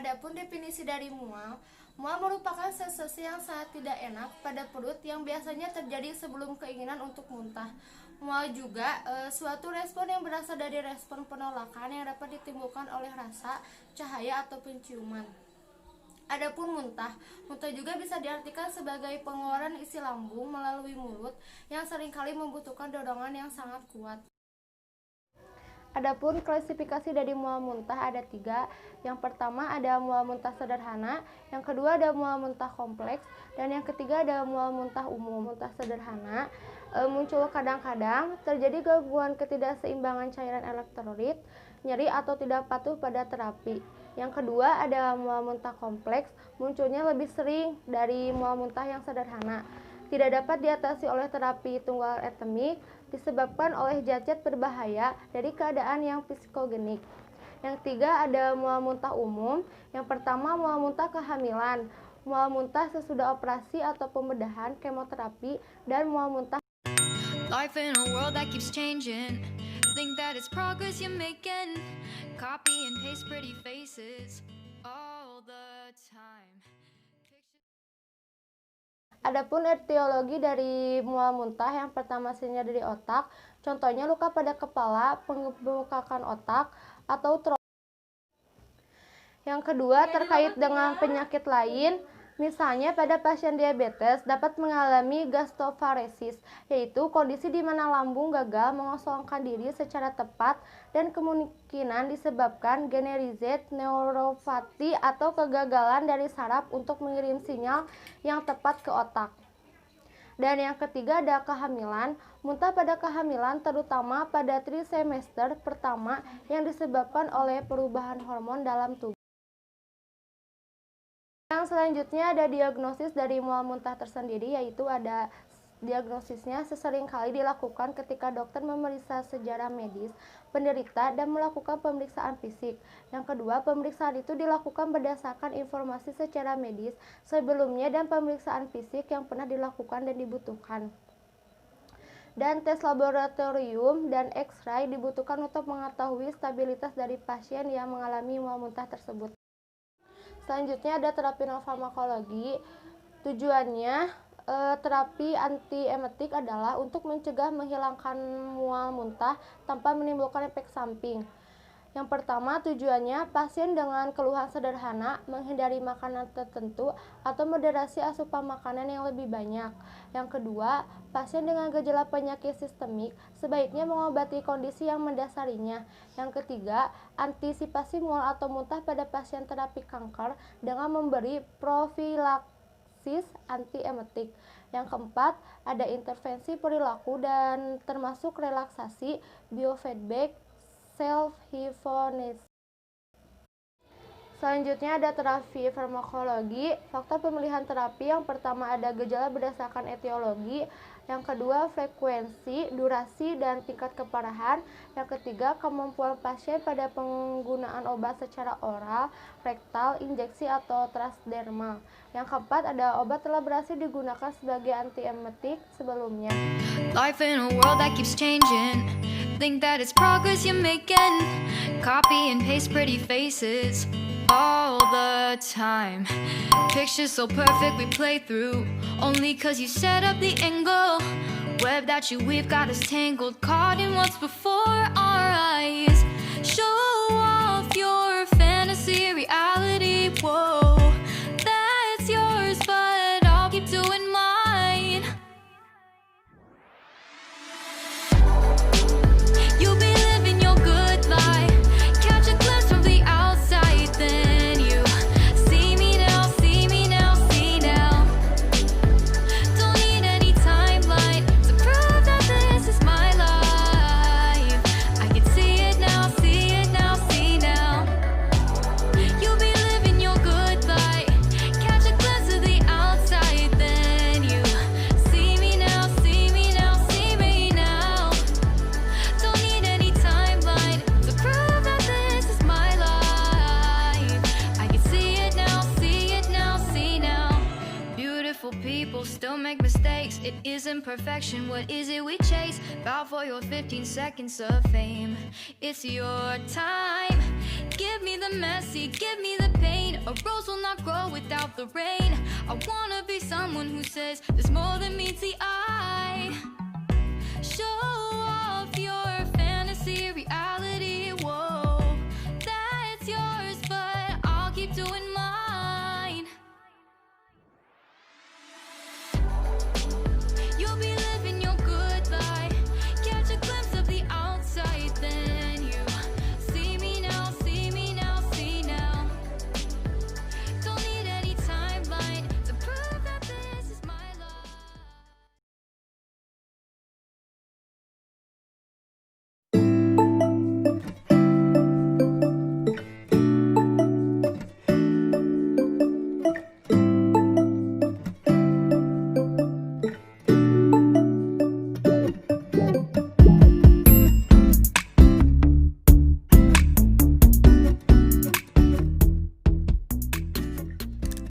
Adapun definisi dari mual, mual merupakan sensasi yang sangat tidak enak pada perut yang biasanya terjadi sebelum keinginan untuk muntah. Mual juga suatu respon yang berasal dari respon penolakan yang dapat ditimbulkan oleh rasa, cahaya, atau penciuman. Adapun muntah juga bisa diartikan sebagai pengeluaran isi lambung melalui mulut yang seringkali membutuhkan dorongan yang sangat kuat. Adapun klasifikasi dari mual muntah ada 3. Yang pertama ada mual muntah sederhana, yang kedua ada mual muntah kompleks, dan yang ketiga ada mual muntah umum. Muntah sederhana muncul kadang-kadang terjadi gangguan ketidakseimbangan cairan elektrolit, nyeri atau tidak patuh pada terapi. Yang kedua ada mual muntah kompleks, munculnya lebih sering dari mual muntah yang sederhana. Tidak dapat diatasi oleh terapi tunggal etemik, disebabkan oleh zat-zat berbahaya dari keadaan yang psikogenik. Yang ketiga ada mual muntah umum. Yang pertama mual muntah kehamilan, mual muntah sesudah operasi atau pembedahan kemoterapi, dan mual muntah Life in a world that keeps changing. Think that it's progress you're making. Copy and paste pretty faces all the time. Adapun etiologi dari mual muntah, yang pertama aslinya dari otak, contohnya luka pada kepala, pembengkakan otak, atau trauma. Yang kedua terkait dengan penyakit lain, misalnya pada pasien diabetes dapat mengalami gastroparesis, yaitu kondisi di mana lambung gagal mengosongkan diri secara tepat dan kemungkinan disebabkan generalized neuropathy atau kegagalan dari saraf untuk mengirim sinyal yang tepat ke otak. Dan yang ketiga ada kehamilan. Muntah pada kehamilan terutama pada trimester pertama yang disebabkan oleh perubahan hormon dalam tubuh. Yang selanjutnya ada diagnosis dari mual muntah tersendiri, yaitu ada diagnosisnya seringkali dilakukan ketika dokter memeriksa sejarah medis penderita dan melakukan pemeriksaan fisik. Yang kedua, pemeriksaan itu dilakukan berdasarkan informasi secara medis sebelumnya dan pemeriksaan fisik yang pernah dilakukan dan dibutuhkan. Dan tes laboratorium dan X-ray dibutuhkan untuk mengetahui stabilitas dari pasien yang mengalami mual muntah tersebut. Selanjutnya ada terapi non-farmakologi. Tujuannya terapi antiemetik adalah untuk mencegah menghilangkan mual muntah tanpa menimbulkan efek samping. Yang pertama tujuannya pasien dengan keluhan sederhana menghindari makanan tertentu atau moderasi asupan makanan yang lebih banyak. Yang kedua, pasien dengan gejala penyakit sistemik sebaiknya mengobati kondisi yang mendasarinya. Yang ketiga, antisipasi mual atau muntah pada pasien terapi kanker dengan memberi profilaksis antiemetik. Yang keempat, ada intervensi perilaku dan termasuk relaksasi, biofeedback, self-hypnosis. Selanjutnya ada terapi farmakologi. Faktor pemilihan terapi, yang pertama ada gejala berdasarkan etiologi, yang kedua frekuensi, durasi, dan tingkat keparahan, yang ketiga kemampuan pasien pada penggunaan obat secara oral, rektal, injeksi, atau transdermal. Yang keempat ada obat telah berhasil digunakan sebagai antiemetik sebelumnya. Life in a world that keeps changing. Think that it's progress you're making. Copy and paste pretty faces all the time. Pictures so perfect we play through, only cause you set up the angle. Web that you weave got us tangled, caught in what's before our eyes. Show off your fantasy reality, whoa, that's yours, but I'll keep doing mine. You'll be living your good life, catch a glimpse from the outside, then you see me now, see me now, see now. Don't need any timeline to prove that this is my life. I can see it now, see it now, see now. You'll be living your good life, catch a glimpse of the outside, then you see me now, see me now, see me now. Don't need any timeline to prove that this is my life. I can see it now, see it now, see now. Beautiful people still make mistakes. It isn't perfection, what is it we chase? Bow for your 15 seconds of fame. It's your time. Give me the messy, give me the pain. A rose will not grow without the rain. I wanna be someone who says there's more than meets the eye.